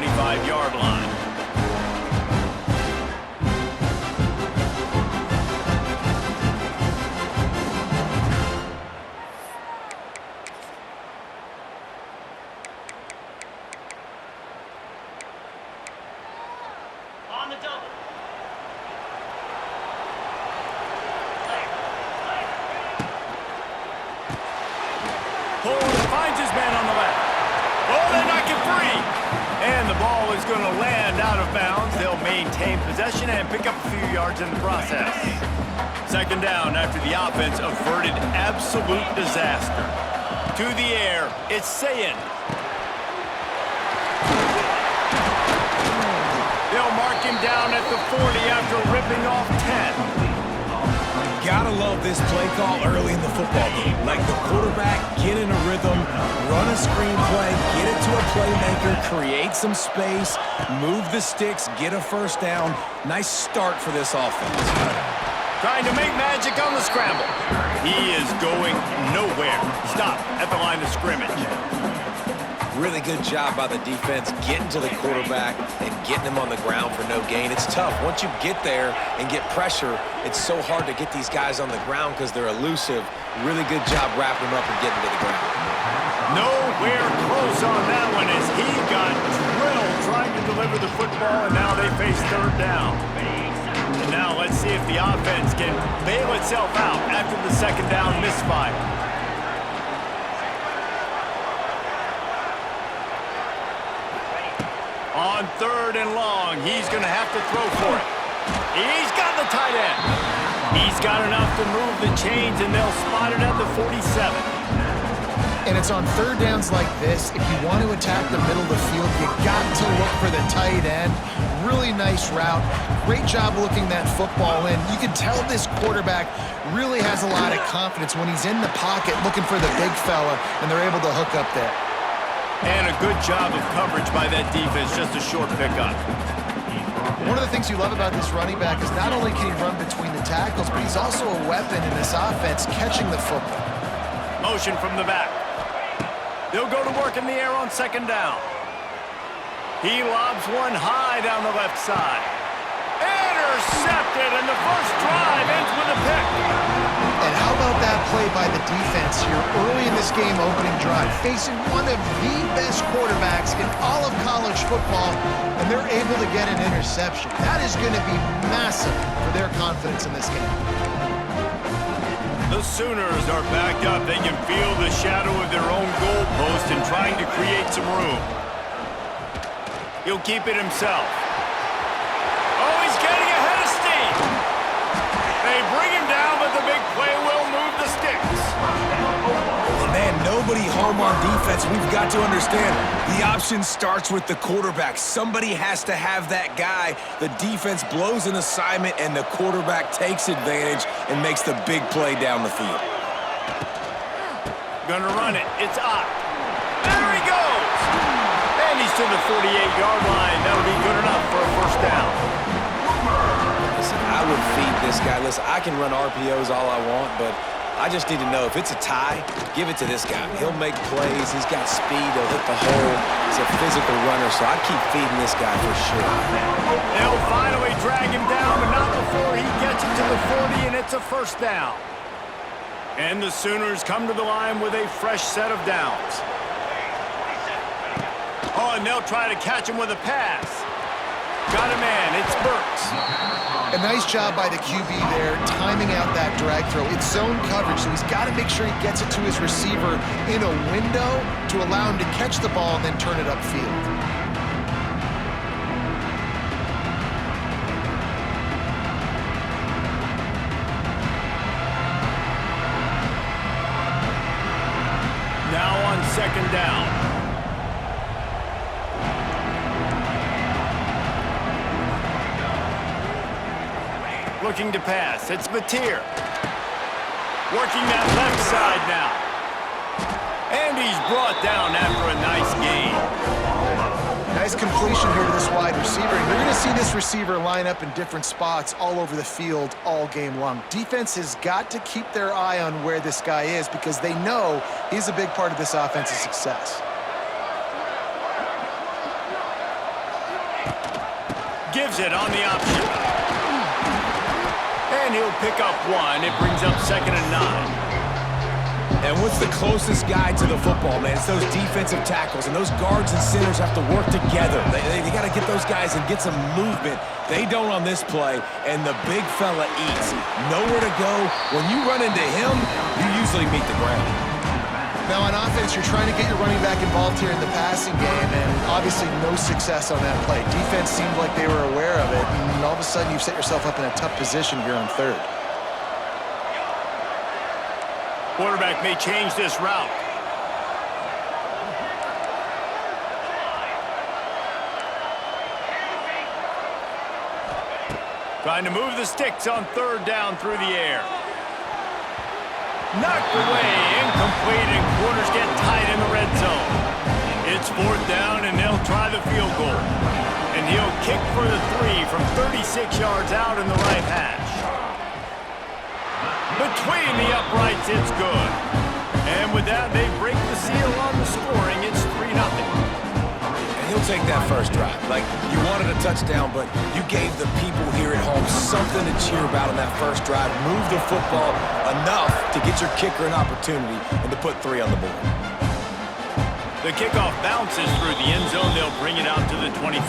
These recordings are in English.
25-yard line. Finds his man on the left. Oh, they knock it free. And the ball is going to land out of bounds. They'll maintain possession and pick up a few yards in the process. Second down after the offense averted absolute disaster. To the air, it's Sayin. They'll mark him down at the 40 after ripping off 10. Gotta love this play call early in the football game. Like the quarterback, get in a rhythm, run a screen play, get it to a playmaker, create some space, move the sticks, get a first down. Nice start for this offense. Trying to make magic on the scramble. He is going nowhere. Stop at the line of scrimmage. Really good job by the defense getting to the quarterback and getting him on the ground for no gain. It's tough. Once you get there and get pressure, it's so hard to get these guys on the ground because they're elusive. Really good job wrapping them up and getting to the ground. Nowhere close on that one as he got drilled trying to deliver the football, and now they face third down. And now let's see if the offense can bail itself out after the second down misfire. On third and long, he's going to have to throw for it. He's got the tight end. He's got enough to move the chains, and they'll spot it at the 47. And it's on third downs like this. If you want to attack the middle of the field, you got to look for the tight end. Really nice route. Great job looking that football in. You can tell this quarterback really has a lot of confidence when he's in the pocket looking for the big fella, and they're able to hook up there. And a good job of coverage by that defense, just a short pickup. One of the things you love about this running back is not only can he run between the tackles, but he's also a weapon in this offense catching the football. Motion from the back. They'll go to work in the air on second down. He lobs one high down the left side. Intercepted, and the first drive ends with a pick. And how about that play by the defense here early in this game opening drive, facing one of the best quarterbacks in all of college football, and they're able to get an interception. That is going to be massive for their confidence in this game. The Sooners are backed up. They can feel the shadow of their own goalpost and trying to create some room. He'll keep it himself. Oh, he's getting ahead of steam. They bring him down, but the big play will move the sticks. Man, nobody home on defense. We've got to understand the option starts with the quarterback. Somebody has to have that guy. The defense blows an assignment, and the quarterback takes advantage and makes the big play down the field. Gonna run it. It's up. There he goes. And he's to the 48-yard line. That'll be good enough for a first down. Listen, I would feed this guy. Listen, I can run RPOs all I want, but I just need to know if it's a tie, give it to this guy. He'll make plays. He's got speed. He'll hit the hole. He's a physical runner, so I keep feeding this guy for sure. They'll finally drag him down, but not before he gets it to the 40, and it's a first down. And the Sooners come to the line with a fresh set of downs. Oh, and they'll try to catch him with a pass. Got a man. It's Burks. A nice job by the QB there, timing out that drag throw. It's zone coverage, so he's got to make sure he gets it to his receiver in a window to allow him to catch the ball and then turn it upfield. Now on second down. Looking to pass. It's Mateer. Working that left side now. And he's brought down after a nice gain. Nice completion here to this wide receiver. And you're going to see this receiver line up in different spots all over the field all game long. Defense has got to keep their eye on where this guy is because they know he's a big part of this offense's success. Gives it on the option. And he'll pick up one. It brings up 2nd and 9. And what's the closest guy to the football, man? It's those defensive tackles, and those guards and centers have to work together. They got to get those guys and get some movement. They don't on this play, and the big fella eats. Nowhere to go. When you run into him, you usually meet the ground. Now on offense, you're trying to get your running back involved here in the passing game, and obviously no success on that play. Defense seemed like they were aware of it, and all of a sudden you've set yourself up in a tough position here on 3rd. Quarterback may change this route. Trying to move the sticks on 3rd down through the air. Knocked away, incomplete, and quarters get tight in the red zone. It's 4th down, and they'll try the field goal. And he'll kick for the 3 from 36 yards out in the right hash. Between the uprights, it's good. And with that, they break the seal on the scoring. It's 3-0. And he'll take that first drive. Like, you wanted a touchdown, but you gave the people here at home something to cheer about on that first drive. Move the football enough to get your kicker an opportunity and to put 3 on the board. The kickoff bounces through the end zone. They'll bring it out to the 25.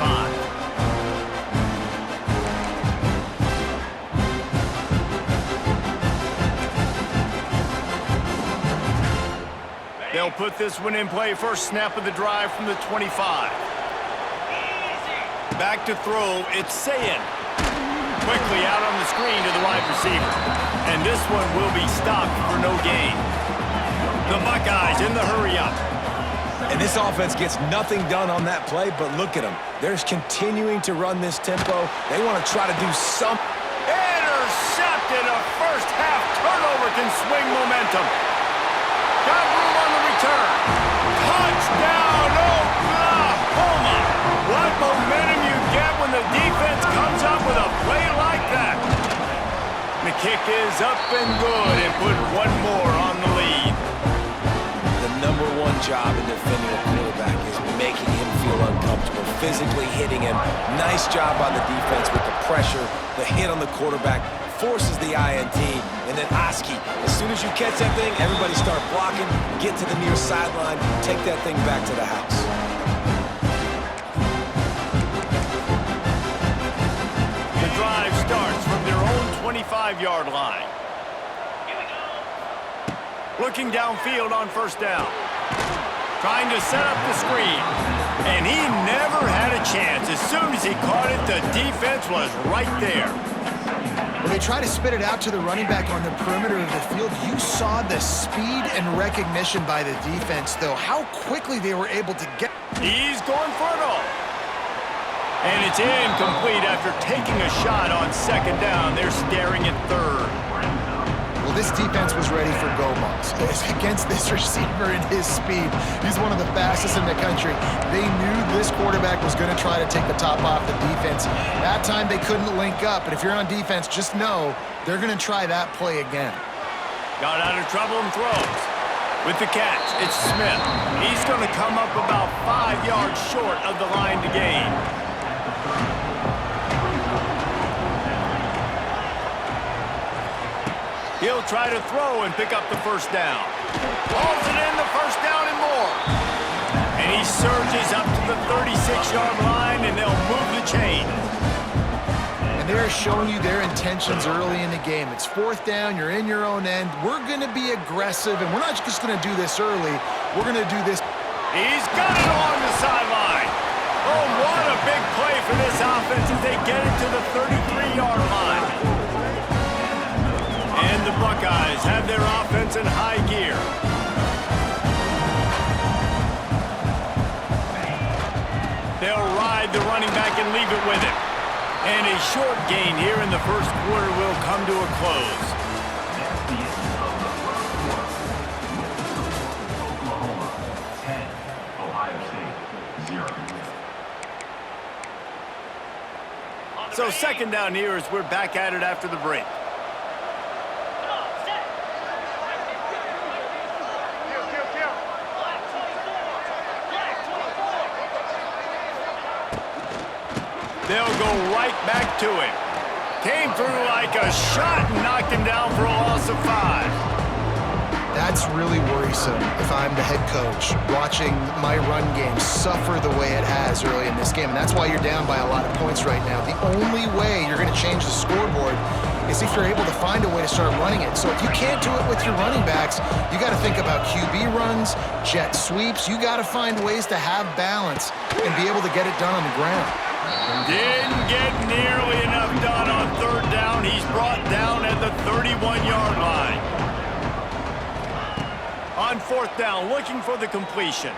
They'll put this one in play. First snap of the drive from the 25. Back to throw. It's Sayin. Quickly out on the screen to the wide receiver. And this one will be stopped for no gain. The Buckeyes in the hurry-up. And this offense gets nothing done on that play, but look at them. They're continuing to run this tempo. They want to try to do something. Intercepted. A first-half turnover can swing momentum. Got room on the return. Touchdown, Oklahoma. What momentum you get when the defense comes up with a play like that. The kick is up and good and put one more on the lead. The number one job in defending a quarterback is making him feel uncomfortable, physically hitting him. Nice job on the defense with the pressure, the hit on the quarterback. Forces the INT, and then Oski. As soon as you catch that thing, everybody start blocking, get to the near sideline, take that thing back to the house. The drive starts from their own 25-yard line. Looking downfield on 1st down. Trying to set up the screen. And he never had a chance. As soon as he caught it, the defense was right there. When they try to spit it out to the running back on the perimeter of the field, you saw the speed and recognition by the defense, though, how quickly they were able to get. He's going for it all. And it's incomplete after taking a shot on 2nd down. They're staring at 3rd. Well, this defense was ready for go balls. Against this receiver and his speed, he's one of the fastest in the country. They knew this quarterback was going to try to take the top off the defense. That time they couldn't link up, but if you're on defense, just know they're going to try that play again. Got out of trouble and throws. With the catch, it's Smith. He's going to come up about 5 yards short of the line to gain. He'll try to throw and pick up the 1st down. Hauls it in, the 1st down and more. And he surges up to the 36-yard line, and they'll move the chain. And they're showing you their intentions early in the game. It's 4th down, you're in your own end. We're going to be aggressive, and we're not just going to do this early. We're going to do this. He's got it along the sideline. Oh, what a big play for this offense as they get it to the 33-yard line. And the Buckeyes have their offense in high gear. They'll ride the running back and leave it with him. And a short gain here in the 1st quarter will come to a close. Oklahoma 10, Ohio State 0. So 2nd down here as we're back at it after the break. They'll go right back to him. Came through like a shot and knocked him down for a loss of 5. That's really worrisome if I'm the head coach, watching my run game suffer the way it has early in this game. And that's why you're down by a lot of points right now. The only way you're going to change the scoreboard is if you're able to find a way to start running it. So if you can't do it with your running backs, you got to think about QB runs, jet sweeps. You got to find ways to have balance and be able to get it done on the ground. Didn't get nearly enough done on 3rd down. He's brought down at the 31-yard line. On 4th down, looking for the completion.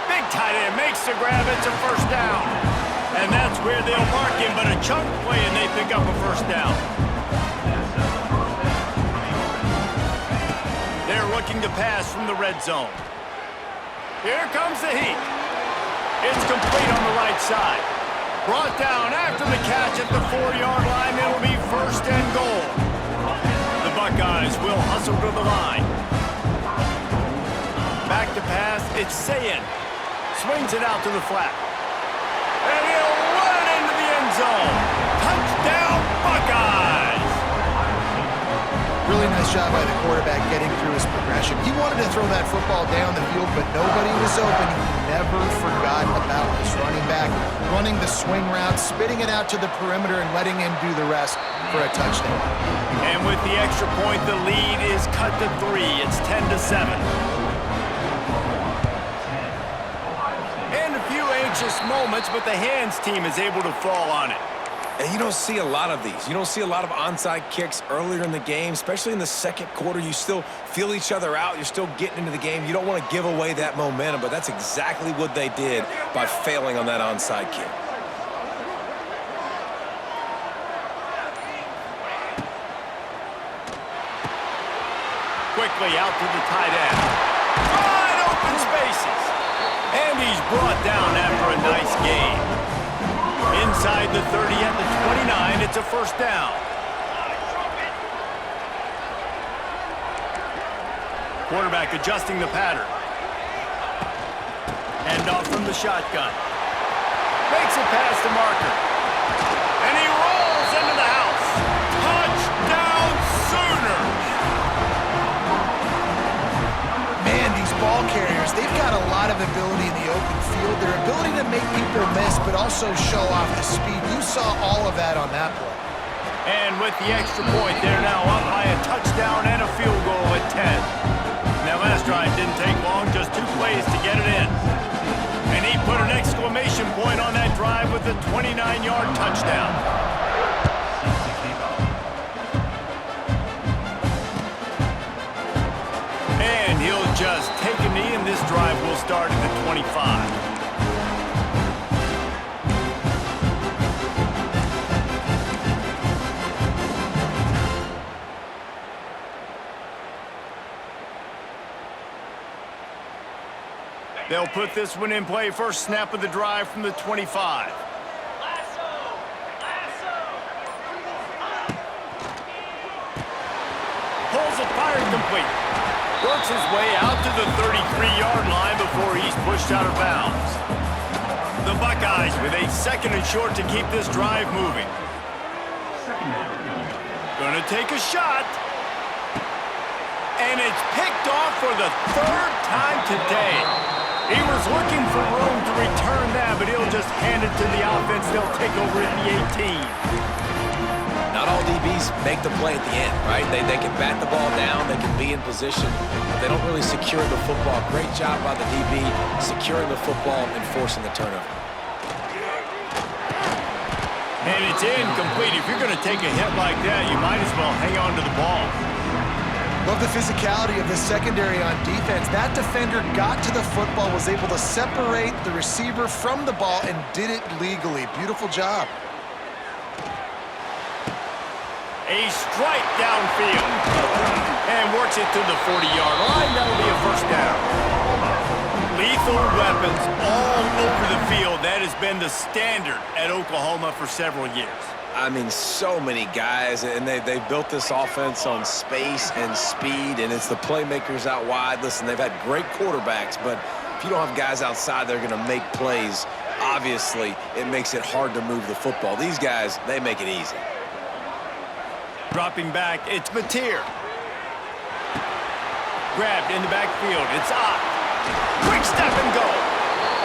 Big tight end makes the grab. It's a 1st down. And that's where they'll mark him, but a chunk play and they pick up a 1st down. They're looking to pass from the red zone. Here comes the heat. It's complete on the right side. Brought down after the catch at the 4-yard line. It'll be 1st and goal. The Buckeyes will hustle to the line. Back to pass, it's Sayin. Swings it out to the flat. And he'll run it into the end zone. Touchdown, Buckeyes! Really nice job by the quarterback getting through his progression. He wanted to throw that football down the field, but nobody was open. He never forgot about his running back, running the swing route, spitting it out to the perimeter, and letting him do the rest for a touchdown. And with the extra point, the lead is cut to 3. It's 10-7. Anxious moments, but the hands team is able to fall on it. And you don't see a lot of these. You don't see a lot of onside kicks earlier in the game, especially in the 2nd quarter. You still feel each other out. You're still getting into the game. You don't want to give away that momentum, but that's exactly what they did by failing on that onside kick. Quickly out to the tight end. Wide open spaces. And he's brought down after a nice game. Inside the 30 at the 29, it's a 1st down. Quarterback adjusting the pattern. Hand off from the shotgun. Makes it past the marker. And he rolls into the house. Touchdown Sooners! Man, these ball carriers, they've got a lot of ability in the open field. Their ability to make people miss, but also show off the speed. You saw all of that on that play. And with the extra point, they're now up by a touchdown and a field goal at 10. That last drive didn't take long, just 2 plays to get it in. And he put an exclamation point on that drive with a 29-yard touchdown. And he'll just take a knee, and this drive will start at the 25. They'll put this one in play. First snap of the drive from the 25. Pulls it, fired complete. Works his way out to the 33-yard line before he's pushed out of bounds. The Buckeyes with a 2nd and short to keep this drive moving. Gonna take a shot. And it's picked off for the 3rd time today. He was looking for room to return that, but he'll just hand it to the offense. They'll take over at the 18. Not all DBs make the play at the end, right? They can bat the ball down, they can be in position, but they don't really secure the football. Great job by the DB securing the football and forcing the turnover. And it's incomplete. If you're going to take a hit like that, you might as well hang on to the ball. Love the physicality of the secondary on defense. That defender got to the football, was able to separate the receiver from the ball, and did it legally. Beautiful job. A strike downfield. And works it to the 40-yard line. That'll be a 1st down. Lethal weapons all over the field. That has been the standard at Oklahoma for several years. I mean, so many guys, and they built this offense on space and speed, and it's the playmakers out wide. Listen, they've had great quarterbacks, but if you don't have guys outside, they're going to make plays. obviously it makes it hard to move the football. These guys, they make it easy. Dropping back, it's Mateer. Grabbed in the backfield, it's Ott. Quick step and go.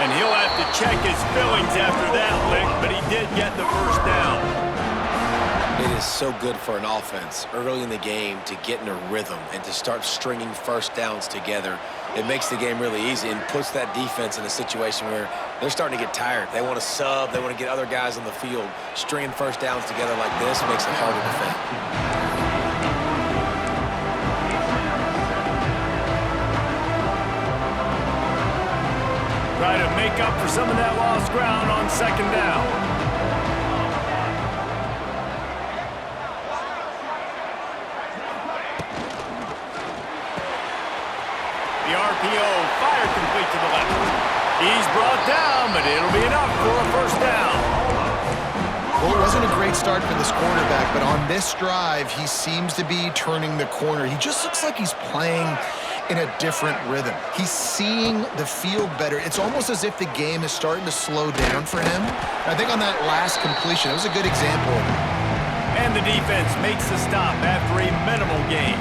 And he'll have to check his fillings after that lick, but he did get the first down. It is so good for an offense early in the game to get in a rhythm and to start stringing first downs together. It makes the game really easy and puts that defense in a situation where they're starting to get tired. They want to sub. They want to get other guys on the field. Stringing first downs together like this makes it hard to defend. Try to make up for some of that lost ground on second down. The RPO fired complete to the left. He's brought down, but it'll be enough for a first down. Well, it wasn't a great start for this quarterback, but on this drive, he seems to be turning the corner. He just looks like he's playing in a different rhythm. He's seeing the field better. It's almost as if the game is starting to slow down for him. I think on that last completion, it was a good example of it. And the defense makes the stop after a minimal gain.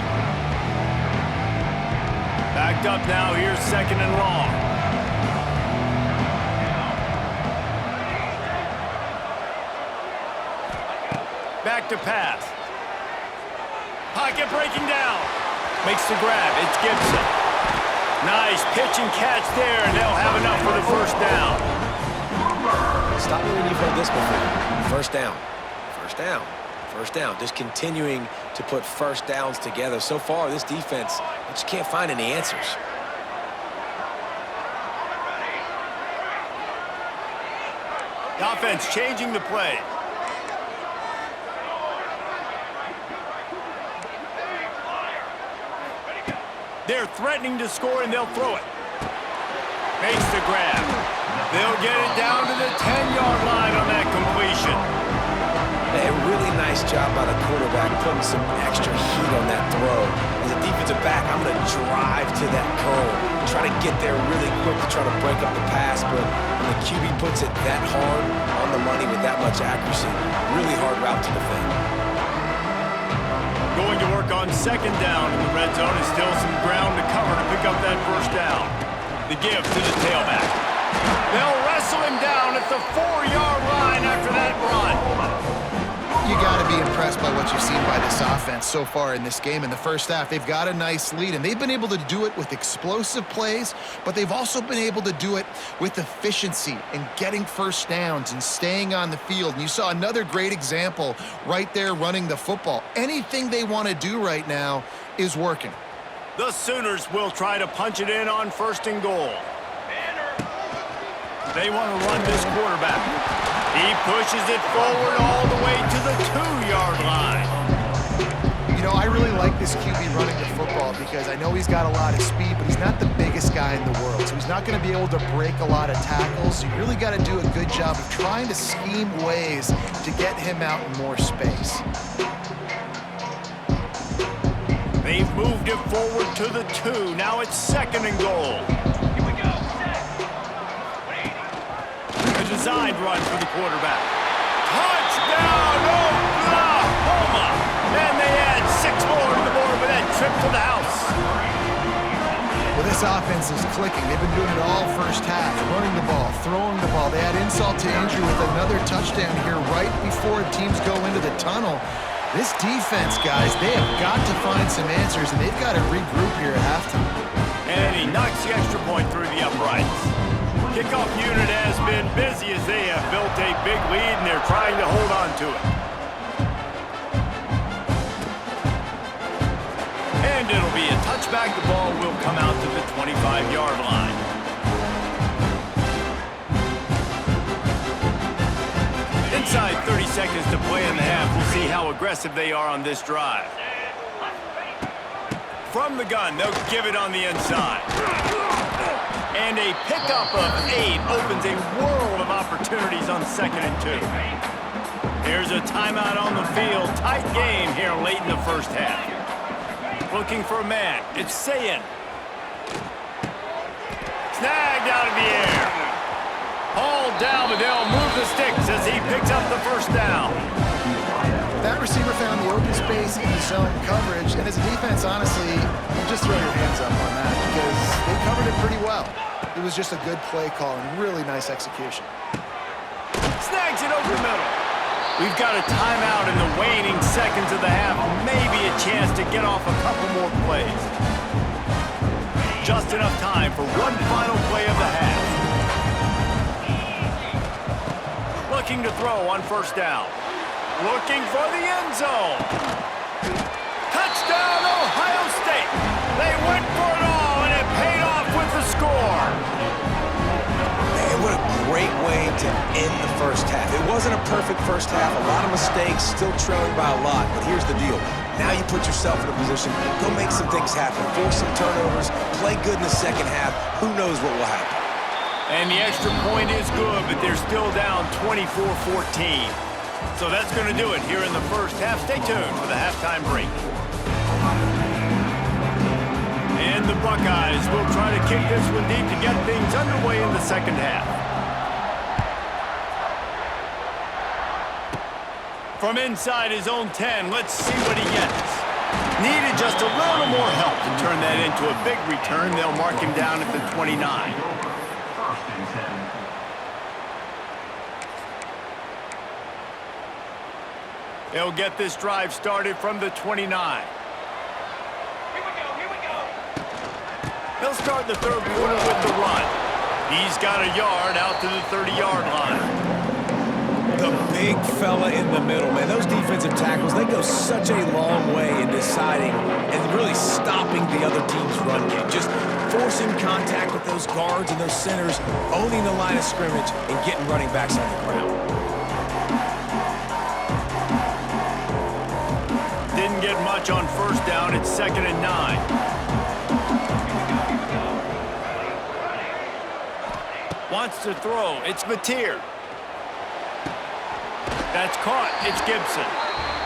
Backed up now, here's second and long. Back to pass. Pocket breaking down. Makes the grab, it's Gibson. Nice pitch and catch there, and they'll have enough for the first down. Stop me when you've heard this before. First down. First down. First down. Just continuing to put first downs together. So far, this defense just can't find any answers. The offense changing the play. They're threatening to score, and they'll throw it. Makes the grab. They'll get it down to the 10-yard line on that completion. A really nice job by the quarterback putting some extra heat on that throw. As a defensive back, I'm going to drive to that curl, try to get there really quick to try to break up the pass, but when the QB puts it that hard on the money with that much accuracy, really hard route to defend. Going to work on second down in the red zone is still some ground to cover to pick up that first down. The give to the tailback. They'll wrestle him down at the 4-yard line after that run. You got to be impressed by what you've seen by this offense so far in this game. In the first half, they've got a nice lead, and they've been able to do it with explosive plays, but they've also been able to do it with efficiency and getting first downs and staying on the field. And you saw another great example right there running the football. Anything they want to do right now is working. The Sooners will try to punch it in on first and goal. They want to run this quarterback. He pushes it forward all the way to the 2-yard line. You know, I really like this QB running the football because I know he's got a lot of speed, but he's not the biggest guy in the world. So he's not going to be able to break a lot of tackles. So you really got to do a good job of trying to scheme ways to get him out in more space. They've moved it forward to the 2. Now it's second and goal. Designed run for the quarterback. Touchdown, Oklahoma! And they add 6 more to the board with that trip to the house. Well, this offense is clicking. They've been doing it all first half, running the ball, throwing the ball. They add insult to injury with another touchdown here right before teams go into the tunnel. This defense, guys, they have got to find some answers, and they've got to regroup here at halftime. And he knocks the extra point through the uprights. Kickoff unit has been busy as they have built a big lead, and they're trying to hold on to it. And it'll be a touchback. The ball will come out to the 25-yard line. Inside 30 seconds to play in the half. We'll see how aggressive they are on this drive. From the gun, they'll give it on the inside. And a pickup of 8 opens a world of opportunities on second and 2. Here's a timeout on the field. Tight game here late in the first half. Looking for a man. It's Sayin. Snagged out of the air. Hauled down, but they'll move the sticks as he picks up the first down. That receiver found the open space in the zone coverage, and as a defense, honestly, you just throw your hands up on that because they covered it pretty well. It was just a good play call and really nice execution. Snags it over the middle. We've got a timeout in the waning seconds of the half. Maybe a chance to get off a couple more plays. Just enough time for one final play of the half. Looking to throw on first down. Looking for the end zone. Touchdown, Ohio State. They went for it all, and it paid off with the score. Man, what a great way to end the first half. It wasn't a perfect first half. A lot of mistakes, still trailing by a lot. But here's the deal. Now you put yourself in a position, go make some things happen. Force some turnovers, play good in the second half. Who knows what will happen? And the extra point is good, but they're still down 24-14. So that's going to do it here in the first half. Stay tuned for the halftime break. And the Buckeyes will try to kick this one deep to get things underway in the second half. From inside his own 10, let's see what he gets. Needed just a little more help to turn that into a big return. They'll mark him down at the 29. First and 10. They'll get this drive started from the 29. Here we go. They'll start the third quarter with the run. He's got a yard out to the 30-yard line. The big fella in the middle, man. Those defensive tackles, they go such a long way in deciding and really stopping the other team's run game. Just forcing contact with those guards and those centers, owning the line of scrimmage, and getting running backs on the ground. Didn't get much on first down. It's 2nd and 9. Wants to throw. It's Mateer. That's caught. It's Gibson.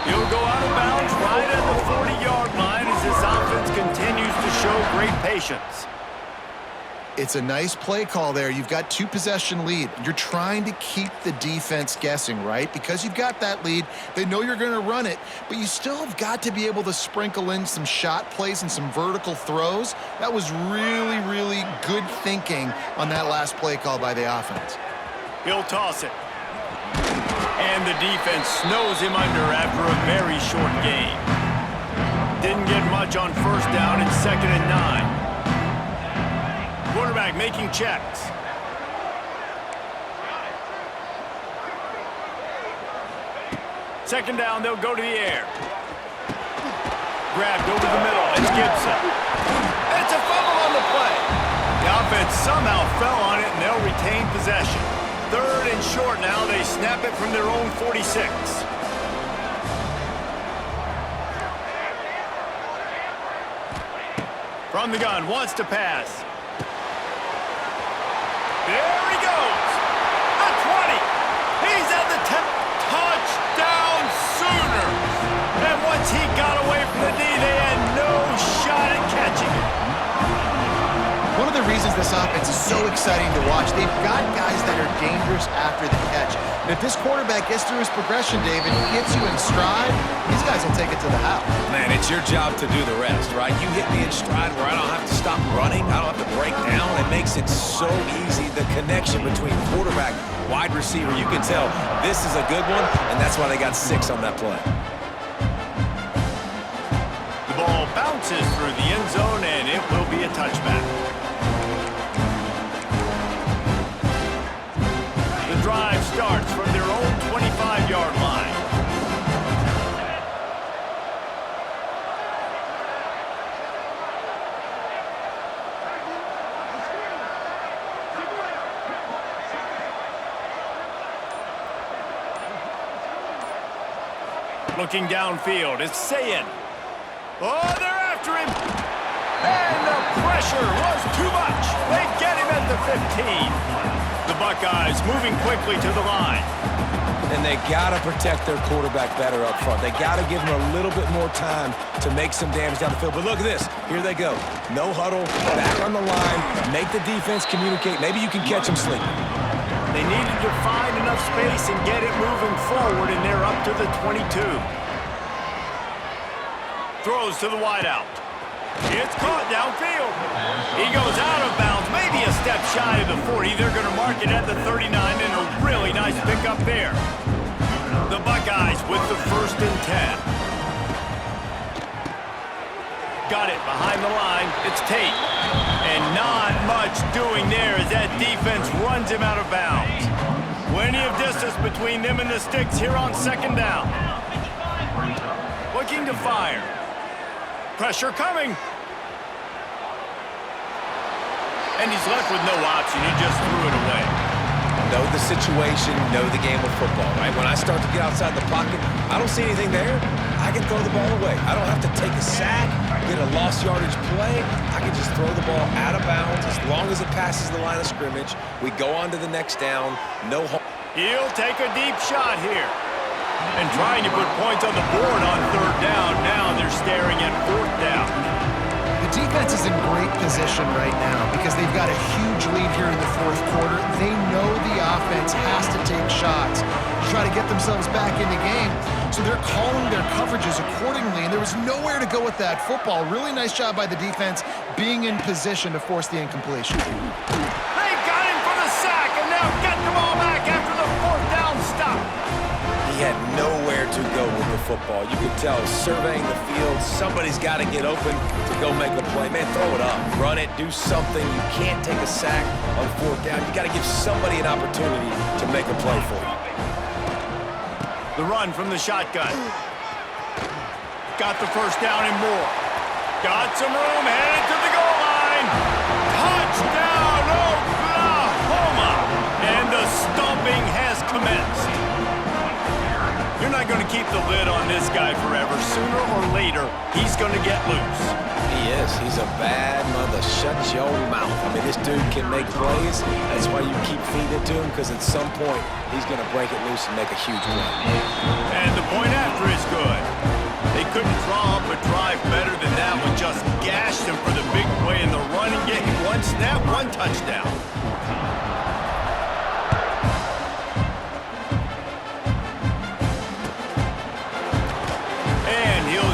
He'll go out of bounds right at the 40-yard line as this offense continues to show great patience. It's a nice play call there. You've got 2-possession lead. You're trying to keep the defense guessing, right? Because you've got that lead, they know you're going to run it, but you still have got to be able to sprinkle in some shot plays and some vertical throws. That was really, really good thinking on that last play call by the offense. He'll toss it. And the defense snows him under after a very short game. Didn't get much on first down. It's 2nd and 9. Quarterback making checks. Second down, they'll go to the air. Grabbed over the middle. It's Gibson. It's a fumble on the play. The offense somehow fell on it, and they'll retain possession. 3rd and short now. They snap it from their own 46. From the gun, wants to pass. There he goes. The 20. He's at the 10. Touchdown Sooners. And once he got away from the D, they had no shot at catching it. One of the reasons this offense is so exciting to watch, they've got guys that are dangerous after the catch. And if this quarterback gets through his progression, David, he gets you in stride, these guys will take it to the house. Man, it's your job to do the rest, right? You hit me in stride where I don't have to stop running. I don't have to break down. It makes it so easy. The connection between quarterback, wide receiver, you can tell this is a good one, and that's why they got 6 on that play. The ball bounces through the end zone, and it will be a touchback. The drive starts from their own 25-yard line. Looking downfield, it's Sayin. Oh, they're after him. And the pressure was too much. They get him at the 15. The Buckeyes moving quickly to the line. And they got to protect their quarterback better up front. They got to give him a little bit more time to make some damage down the field. But look at this. Here they go. No huddle, back on the line. Make the defense communicate. Maybe you can catch them sleeping. They needed to find enough space and get it moving forward, and they're up to the 22. Throws to the wideout. It's caught downfield. He goes out of bounds, maybe a step shy of the 40. They're going to mark it at the 39, and a really nice pickup there. The Buckeyes with the 1st and 10. Got it behind the line. It's Tate. And not much doing there as that defense runs him out of bounds. Plenty of distance between them and the sticks here on 2nd down. Looking to fire. Pressure coming. And he's left with no option. He just threw it away. Know the situation, know the game of football, right? When I start to get outside the pocket, I don't see anything there. I can throw the ball away. I don't have to take a sack, get a lost yardage play. I can just throw the ball out of bounds as long as it passes the line of scrimmage. We go on to the next down. No harm. He'll take a deep shot here. And trying to put points on the board on 3rd down. Now they're staring at 4th down. The defense is in great position right now because they've got a huge lead here in the 4th quarter. They know the offense has to take shots to try to get themselves back in the game. So they're calling their coverages accordingly, and there was nowhere to go with that football. Really nice job by the defense being in position to force the incompletion. They got him for the sack, and now get the ball back after the 4th down stop. He had nowhere to go with the football. You could tell surveying the field, somebody's got to get open to go make a play. Man, throw it up, run it, do something. You can't take a sack on 4th down. You got to give somebody an opportunity to make a play for you. The run from the shotgun. Got the 1st down and more. Got some room, headed to the goal line. Touchdown, Oklahoma! And the stomping has commenced. You're not going to keep the lid on this guy forever. Sooner or later, he's going to get loose. He is. He's a bad mother. Shut your mouth. I mean, this dude can make plays. That's why you keep feeding it to him, because at some point, he's going to break it loose and make a huge play. And the point after is good. They couldn't draw up a drive better than that one. Just gashed him for the big play in the running game. 1 snap, 1 touchdown.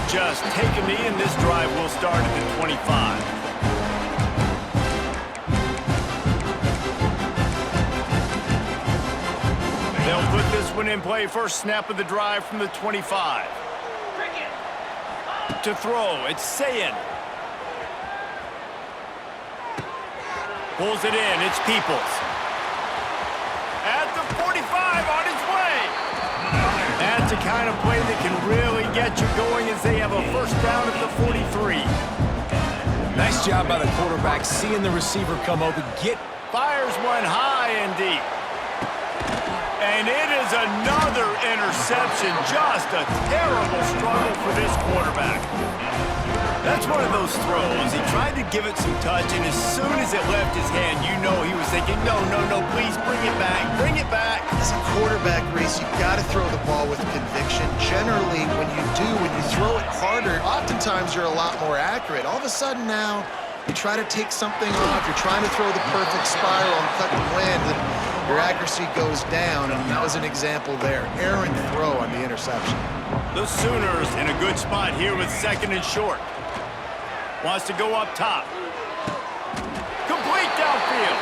Just take a knee, and this drive will start at the 25. They'll put this one in play. First snap of the drive from the 25. To throw, it's Sayin. Pulls it in, it's Peoples. At the 45, on his way. That's the kind of play that can really get you going as they have a 1st down at the 43. Nice job by the quarterback, seeing the receiver come open. Fires one high and deep. And it is another interception. Just a terrible struggle for this quarterback. That's one of those throws. He tried to give it some touch, and as soon as it left his hand, you know he was thinking, no, please bring it back, bring it back. As a quarterback race, you've got to throw the ball with conviction. Generally, when you throw it harder, oftentimes you're a lot more accurate. All of a sudden now, you try to take something off, you're trying to throw the perfect spiral and cut the wind, and your accuracy goes down, and that was an example there. Errant throw on the interception. The Sooners in a good spot here with 2nd and short. Wants to go up top. Complete downfield.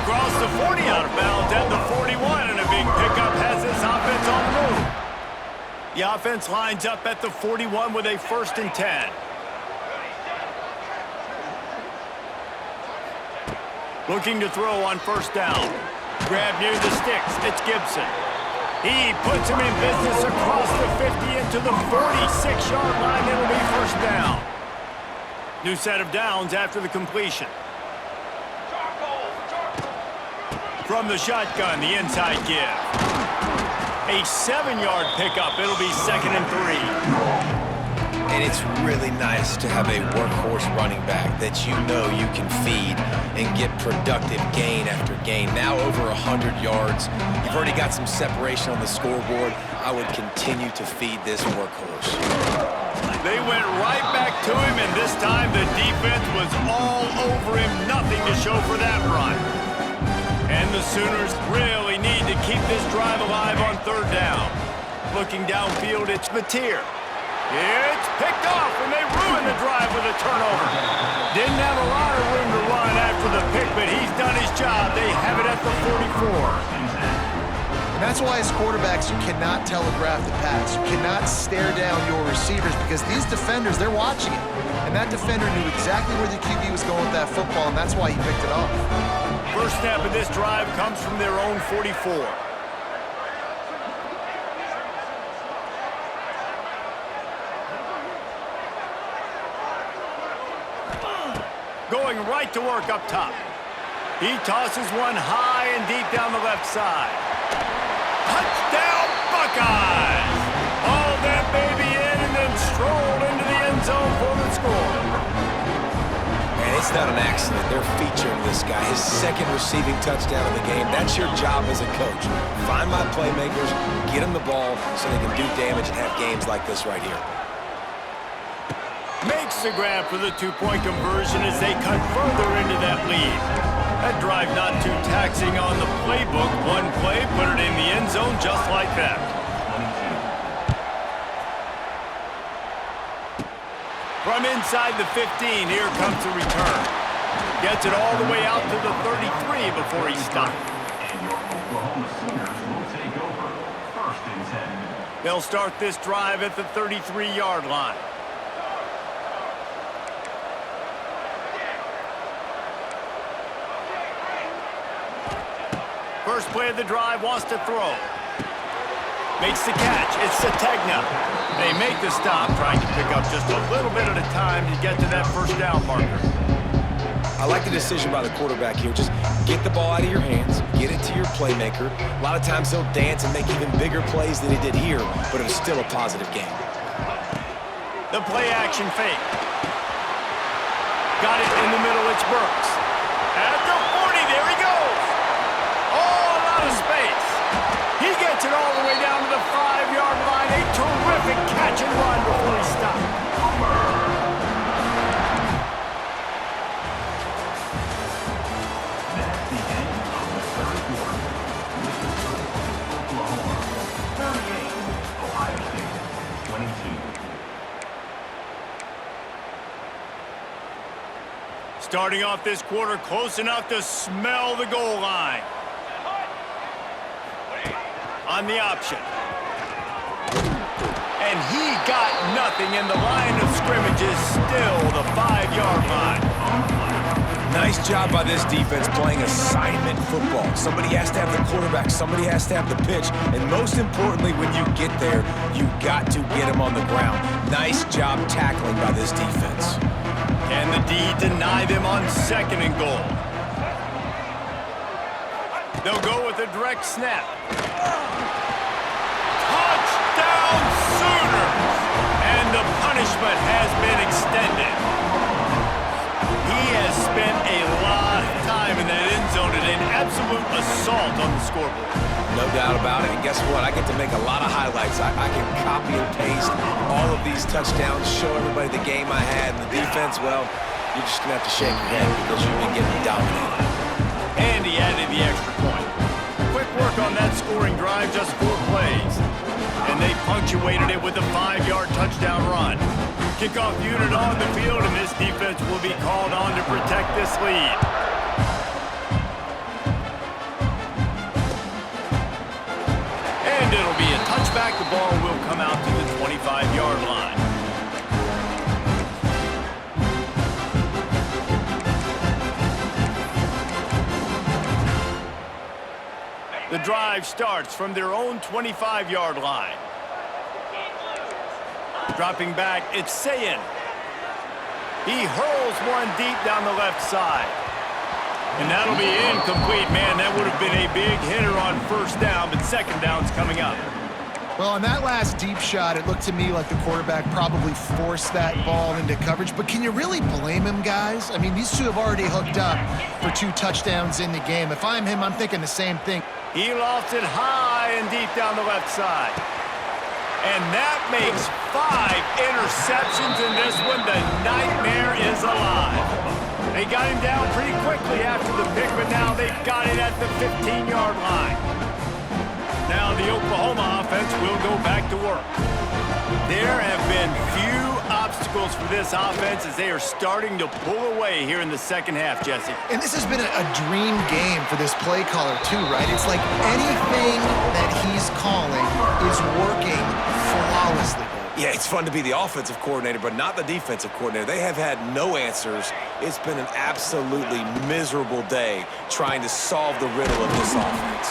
Across the 40, out of bounds at the 41, and a big pickup has this offense on the move. The offense lines up at the 41 with a 1st and 10. Looking to throw on 1st down. Grab near the sticks. It's Gibson. He puts him in business across the 50 into the 46-yard line. It'll be 1st down. New set of downs after the completion. From the shotgun, the inside give. A 7-yard pickup. It'll be 2nd and 3. And it's really nice to have a workhorse running back that you know you can feed and get productive gain after gain. Now over 100 yards. You've already got some separation on the scoreboard. I would continue to feed this workhorse. They went right back to him, and this time the defense was all over him. Nothing to show for that run. And the Sooners really need to keep this drive alive on third down. Looking downfield, it's Mateer. It's picked off, and they ruin the drive with a turnover. Didn't have a lot of room to run after the pick, but he's done his job. They have it at the 44. And that's why as quarterbacks, you cannot telegraph the pass. You cannot stare down your receivers because these defenders, they're watching it. And that defender knew exactly where the QB was going with that football, and that's why he picked it off. First snap of this drive comes from their own 44. Going right to work up top. He tosses one high and deep down the left side. Touchdown, Buckeyes! Haul that baby in and then stroll into the end zone for the score. And it's not an accident. They're featuring this guy. His second receiving touchdown of the game. That's your job as a coach. Find my playmakers, get them the ball so they can do damage and have games like this right here. Makes the grab for the two-point conversion as they cut further into that lead. That drive not too taxing on the playbook. One play, put it in the end zone just like that. From inside the 15, here comes the return. Gets it all the way out to the 33 before he stopped. And your Oklahoma Sooners will take over. First and 10. They'll start this drive at the 33-yard line. First play of the drive, wants to throw. Makes the catch. It's Sategna. They make the stop, trying to pick up just a little bit at a time to get to that first down marker. I like the decision by the quarterback here. Just get the ball out of your hands, get it to your playmaker. A lot of times he'll dance and make even bigger plays than he did here, but it was still a positive game. The play-action fake. Got it in the middle. It's Burks. At the 40, there he goes. Of space. He gets it all the way down to the 5-yard line. A terrific catch and run before he stopped. That's the end of the third quarter. Mississippi, Oklahoma, 38. Ohio State, 22. Starting off this quarter close enough to smell the goal line. On the option. And he got nothing, and the line of scrimmage is still the 5-yard line. Nice job by this defense playing assignment football. Somebody has to have the quarterback, somebody has to have the pitch, and most importantly, when you get there, you got to get him on the ground. Nice job tackling by this defense. Can the D deny them on second and goal? They'll go with a direct snap. Touchdown Sooners! And the punishment has been extended. He has spent a lot of time in that end zone and an absolute assault on the scoreboard. No doubt about it. And guess what? I get to make a lot of highlights. I can copy and paste all of these touchdowns, show everybody the game I had. And the defense, well, you're just going to have to shake your head because you've been getting dominated. And he added the extra point. Quick work on that scoring drive, just 4 plays. And they punctuated it with a 5-yard touchdown run. Kickoff unit on the field, and this defense will be called on to protect this lead. And it'll be a touchback. The ball will come out to the 25-yard line. The drive starts from their own 25-yard line. Dropping back, it's Sayin. He hurls one deep down the left side. And that'll be incomplete. Man, that would have been a big hitter on first down, but second down's coming up. Well, on that last deep shot, it looked to me like the quarterback probably forced that ball into coverage. But can you really blame him, guys? I mean, these two have already hooked up for 2 touchdowns in the game. If I'm him, I'm thinking the same thing. He lofts it high and deep down the left side. And that makes 5 interceptions in this one. The nightmare is alive. They got him down pretty quickly after the pick, but now they've got it at the 15-yard line. Now the Oklahoma offense will go back to work. There have been few obstacles for this offense as they are starting to pull away here in the second half, Jesse. And this has been a dream game for this play caller too, right? It's like anything that he's calling is working flawlessly. Yeah, it's fun to be the offensive coordinator, but not the defensive coordinator. They have had no answers. It's been an absolutely miserable day trying to solve the riddle of this offense.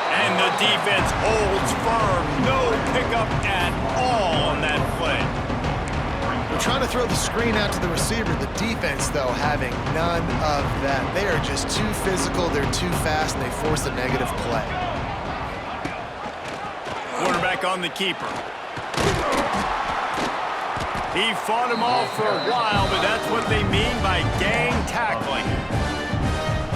And the defense holds firm. No pickup at all on that play. They're trying to throw the screen out to the receiver. The defense, though, having none of that. They are just too physical, they're too fast, and they force a negative play. Quarterback on the keeper. He fought him off for a while, but that's what they mean by gang tackling.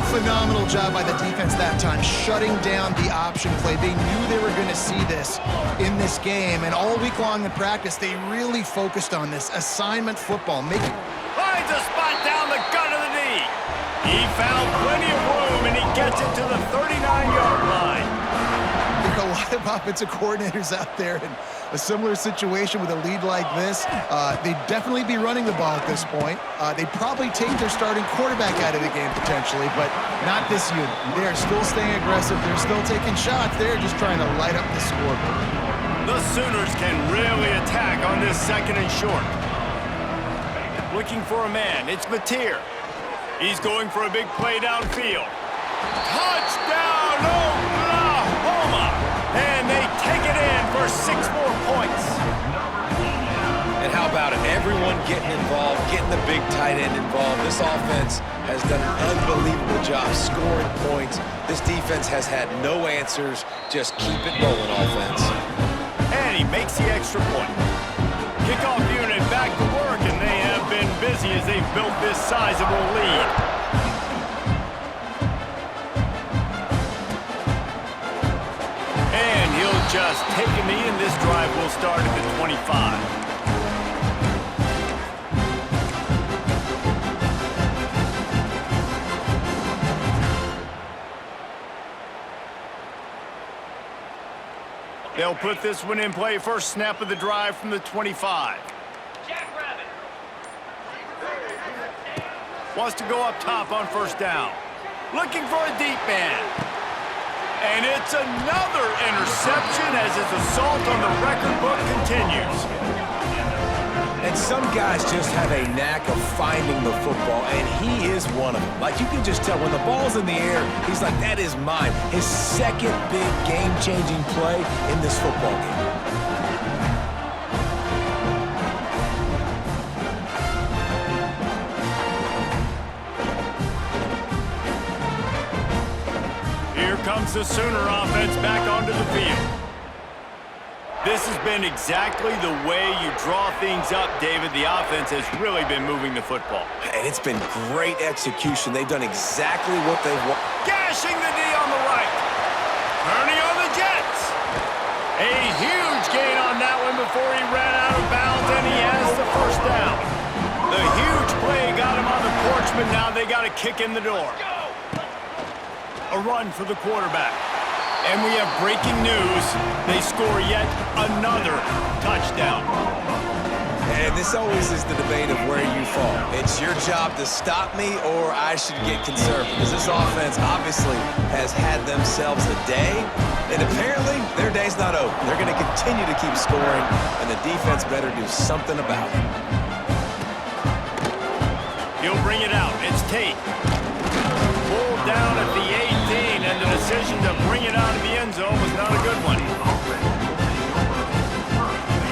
Phenomenal job by the defense that time, shutting down the option play. They knew they were going to see this in this game, and all week long in practice, they really focused on this assignment football. Finds a spot down the gut of the knee. He found plenty of room, and he gets it to the 39-yard line. There are a lot of offensive coordinators out there in a similar situation with a lead like this. They'd definitely be running the ball at this point. They'd probably take their starting quarterback out of the game potentially, but not this unit. They're still staying aggressive. They're still taking shots. They're just trying to light up the scoreboard. The Sooners can really attack on this second and short. Looking for a man. It's Mateer. He's going for a big play downfield. Touchdown, Oklahoma! And they take it in for 6 more points. And how about it? Everyone getting involved, getting the big tight end involved. This offense has done an unbelievable job scoring points. This defense has had no answers. Just keep it rolling, offense. And he makes the extra point. Kickoff unit back to work, and they have been busy as they've built this sizable lead. Just take a knee, and this drive will start at the 25. They'll put this one in play. First snap of the drive from the 25. Wants to go up top on first down. Looking for a deep man. And it's another interception as his assault on the record book continues. And some guys just have a knack of finding the football, and he is one of them. Like, you can just tell when the ball's in the air, he's like, that is mine. His second big game-changing play in this football game. Comes the Sooner offense back onto the field. This has been exactly the way you draw things up, David. The offense has really been moving the football. And it's been great execution. They've done exactly what they want. Gashing the D on the right. Turning on the Jets. A huge gain on that one before he ran out of bounds, and he has the first down. The huge play got him on the porch, but now they got a kick in the door. A run for the quarterback. And we have breaking news. They score yet another touchdown. And this always is the debate of where you fall. It's your job to stop me, or I should get concerned, because this offense obviously has had themselves a day, and apparently their day's not over. They're going to continue to keep scoring, and the defense better do something about it. He'll bring it out. It's Tate. Pulled down at the 18, and the decision to bring it out of the end zone was not a good one.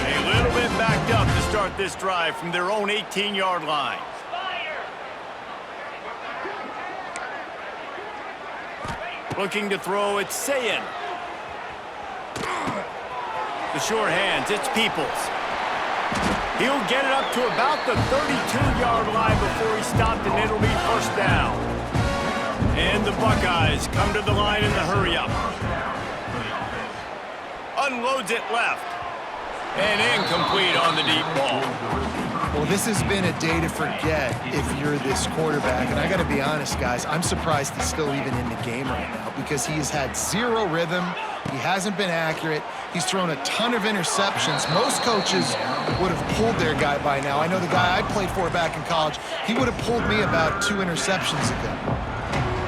A little bit backed up to start this drive from their own 18-yard line. Looking to throw, it's Sayin. The short hands, it's Peoples. He'll get it up to about the 32-yard line before he stopped, and it'll be first down. And the Buckeyes come to the line in the hurry-up. Unloads it left. And incomplete on the deep ball. Well, this has been a day to forget if you're this quarterback. And I got to be honest, guys, I'm surprised he's still even in the game right now because he has had zero rhythm. He hasn't been accurate. He's thrown a ton of interceptions. Most coaches would have pulled their guy by now. I know the guy I played for back in college, he would have pulled me about 2 interceptions ago.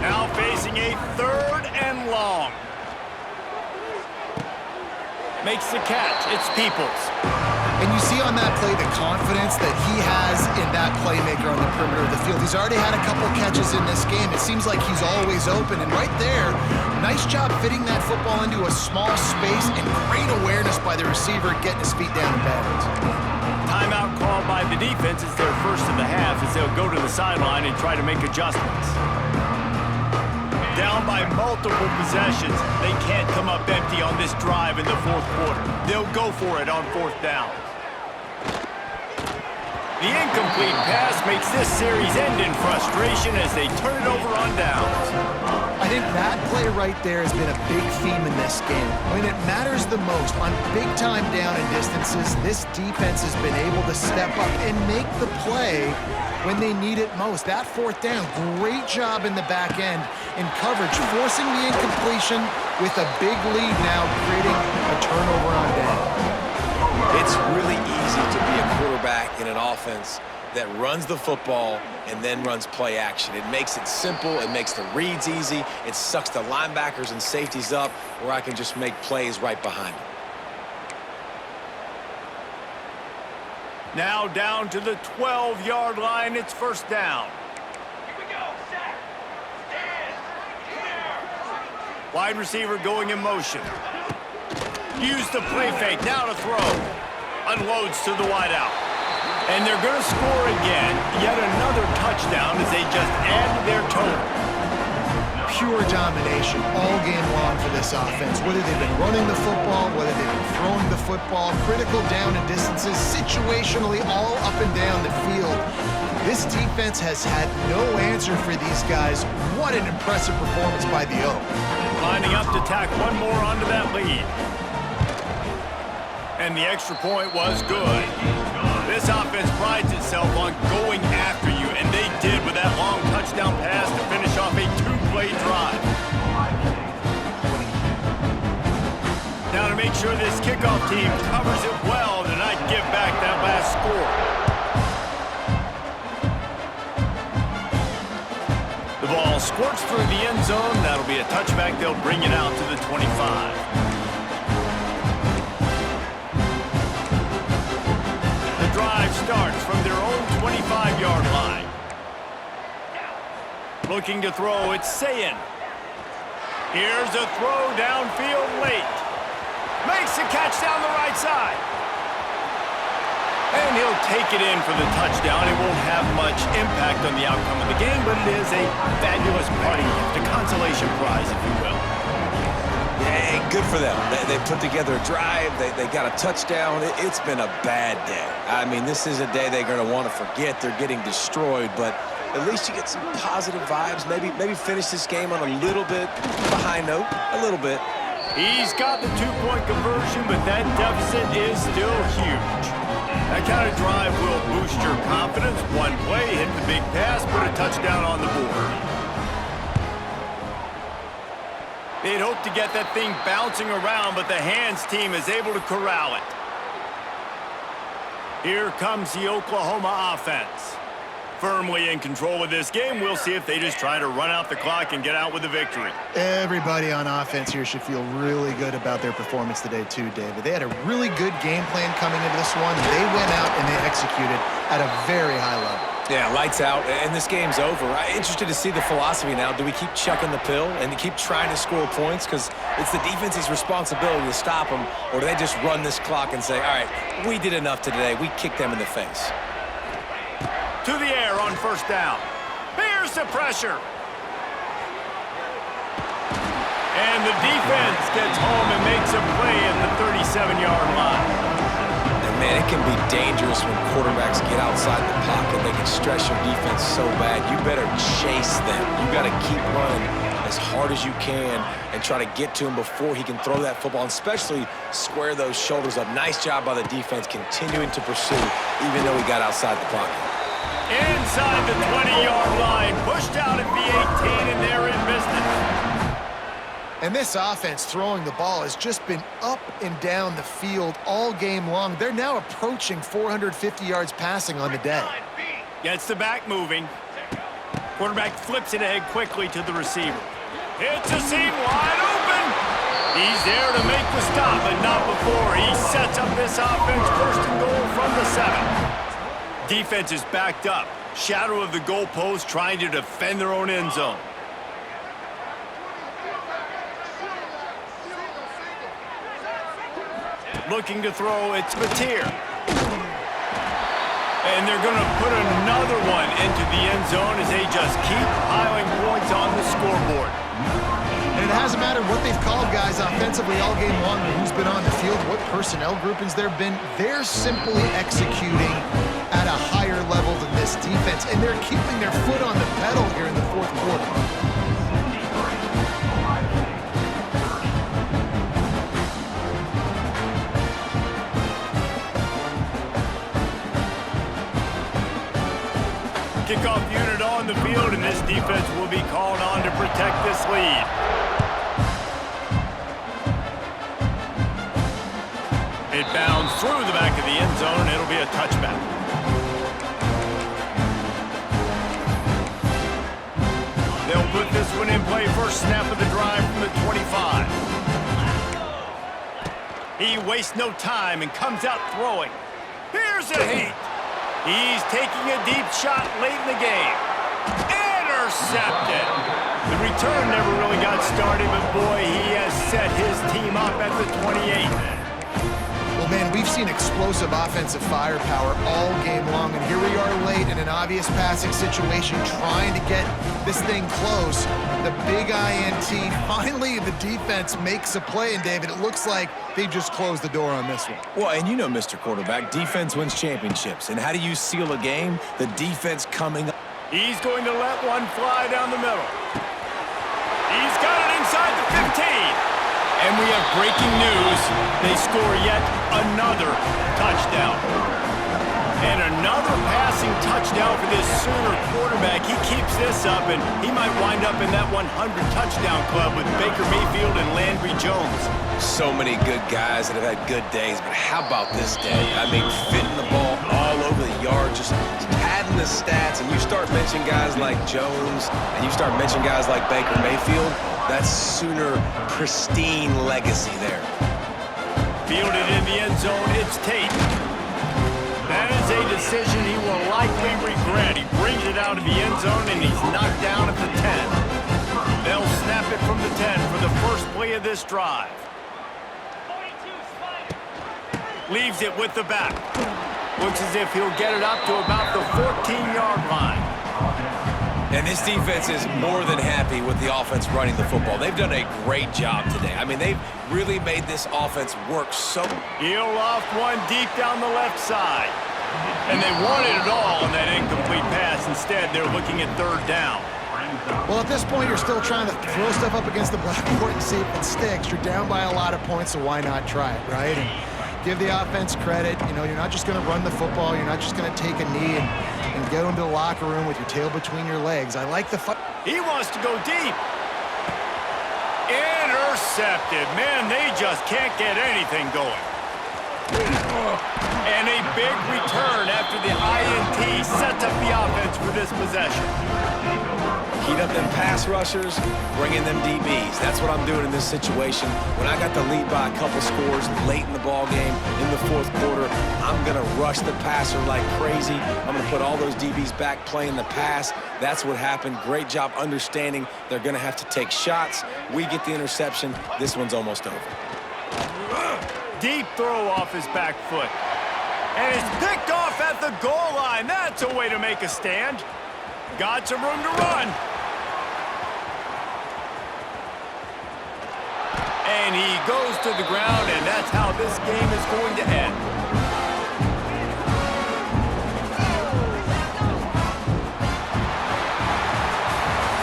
Now facing a 3rd and long. Makes the catch. It's Peoples. And you see on that play the confidence that he has in that playmaker on the perimeter of the field. He's already had a couple catches in this game. It seems like he's always open. And right there, nice job fitting that football into a small space and great awareness by the receiver getting his feet down in bounds. Timeout called by the defense. It's their first of the half as they'll go to the sideline and try to make adjustments. Down by multiple possessions. They can't come up empty on this drive in the 4th quarter. They'll go for it on 4th down. The incomplete pass makes this series end in frustration as they turn it over on downs. I think that play right there has been a big theme in this game. When it matters the most, on big-time down and distances, this defense has been able to step up and make the play when they need it most. That 4th down, great job in the back end in coverage, forcing the incompletion with a big lead now, creating a turnover on down. It's really easy to be a quarterback in an offense that runs the football and then runs play action. It makes it simple. It makes the reads easy. It sucks the linebackers and safeties up where I can just make plays right behind them. Now down to the 12-yard line. It's 1st down. Here we go. Set. Stand. Clear. Wide receiver going in motion. Use the play fake. Now to throw. Unloads to the wideout. And they're going to score again. Yet another touchdown as they just add to their total. Pure domination all game long for this offense. Whether they've been running the football, whether they've been throwing the football, critical down and distances, situationally all up and down the field. This defense has had no answer for these guys. What an impressive performance by the O. Lining up to tack one more onto that lead. And the extra point was good. This offense prides itself on going after you, and they did with that long touchdown pass to finish off a 2-play drive. Now to make sure this kickoff team covers it well to not give back that last score. The ball squirts through the end zone. That'll be a touchback. They'll bring it out to the 25. Drive starts from their own 25-yard line. Looking to throw, it's Sayin. Here's a throw downfield late. Makes the catch down the right side. And he'll take it in for the touchdown. It won't have much impact on the outcome of the game, but it is a fabulous parting gift, a consolation prize, if you will. Hey, good for them. They put together a drive. They got a touchdown. It's been a bad day. I mean, this is a day they're going to want to forget. They're getting destroyed, but at least you get some positive vibes. Maybe finish this game on a little bit behind note, a little bit. He's got the 2-point conversion, but that deficit is still huge. That kind of drive will boost your confidence. One play, hit the big pass, put a touchdown on the board. They'd hope to get that thing bouncing around, but the hands team is able to corral it. Here comes the Oklahoma offense. Firmly in control of this game. We'll see if they just try to run out the clock and get out with a victory. Everybody on offense here should feel really good about their performance today too, David. They had a really good game plan coming into this one. They went out and they executed at a very high level. Yeah, lights out, and this game's over. I'm interested to see the philosophy now. Do we keep chucking the pill and keep trying to score points? Because it's the defense's responsibility to stop them, or do they just run this clock and say, all right, we did enough today. We kicked them in the face. To the air on 1st down. Here's the pressure. And the defense gets home and makes a play at the 37-yard line. Man, it can be dangerous when quarterbacks get outside the pocket. They can stress your defense so bad. You better chase them. You got to keep running as hard as you can and try to get to him before he can throw that football, and especially square those shoulders up. Nice job by the defense continuing to pursue, even though he got outside the pocket. Inside the 20-yard line, pushed out at the 18, and they're in business. And this offense throwing the ball has just been up and down the field all game long. They're now approaching 450 yards passing on the day. Gets the back moving. Quarterback flips it ahead quickly to the receiver. It's a seam wide open. He's there to make the stop, but not before. He sets up this offense first and goal from the 7. Defense is backed up. Shadow of the goalpost trying to defend their own end zone. Looking to throw, it's Mateer. And they're going to put another one into the end zone as they just keep piling points on the scoreboard. And it hasn't mattered what they've called guys offensively all game long, or who's been on the field, what personnel groupings there have been. They're simply executing at a higher level than this defense, and they're keeping their foot on the pedal here in the fourth quarter. Kickoff unit on the field, and this defense will be called on to protect this lead. It bounds through the back of the end zone, and it'll be a touchback. They'll put this one in play first snap of the drive from the 25. He wastes no time and comes out throwing. Here's a heat. He's taking a deep shot late in the game. Intercepted. The return never really got started, but boy, he has set his team up at the 28. Well, man, we've seen explosive offensive firepower all game long, and here we are late in an obvious passing situation trying to get this thing close. The big INT, finally the defense makes a play, and David, it looks like they just closed the door on this one. Well, and you know, Mr. Quarterback, defense wins championships. And how do you seal a game? The defense coming up. He's going to let one fly down the middle. He's got it inside the 15. And we have breaking news. They score yet another touchdown. And another passing touchdown for this Sooner quarterback. He keeps this up, and he might wind up in that 100-touchdown club with Baker Mayfield and Landry Jones. So many good guys that have had good days, but how about this day? I mean, fitting the ball all over the yard, just padding the stats, and you start mentioning guys like Jones, and you start mentioning guys like Baker Mayfield, that's Sooner pristine legacy there. Fielded in the end zone, it's Tate. That is a decision he will likely regret. He brings it out of the end zone, and he's knocked down at the 10. They'll snap it from the 10 for the first play of this drive. Leaves it with the back. Looks as if he'll get it up to about the 14-yard line. And this defense is more than happy with the offense running the football. They've done a great job today. I mean, they've really made this offense work so. He'll loft one deep down the left side. And they wanted it all on that incomplete pass. Instead, they're looking at third down. Well, at this point, you're still trying to throw stuff up against the blackboard and see if it sticks. You're down by a lot of points, so why not try it, right? And give the offense credit. You know, you're not just going to run the football. You're not just going to take a knee and go into the locker room with your tail between your legs. I like the fight. He wants to go deep. Intercepted. Man, they just can't get anything going. And a big return after the INT sets up the offense for this possession. Heat up them pass rushers, bring in them DBs. That's what I'm doing in this situation. When I got the lead by a couple scores late in the ball game, in the fourth quarter, I'm going to rush the passer like crazy. I'm going to put all those DBs back playing the pass. That's what happened. Great job understanding they're going to have to take shots. We get the interception. This one's almost over. Deep throw off his back foot. And it's picked off at the goal line. That's a way to make a stand. Got some room to run. And he goes to the ground, and that's how this game is going to end.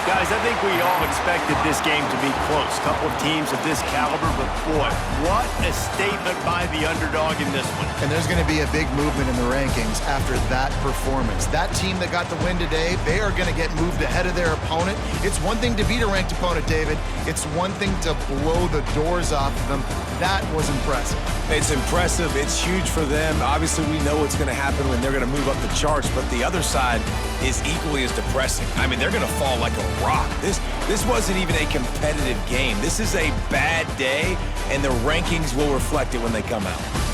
Guys, I think we all expected this game to be close. Couple of teams of this caliber, but boy, what a statement by the underdog in this one. And there's going to be a big movement in the rankings after that performance. That team that got the win today, they are going to get moved ahead of their opponent. It's one thing to beat a ranked opponent, David. It's one thing to blow the doors off of them. That was impressive. It's impressive. It's huge for them. Obviously, we know what's going to happen when they're going to move up the charts, but the other side is equally as depressing. I mean, they're going to fall like a rock. This wasn't even a competitive game. This is a bad day, and the rankings will reflect it when they come out.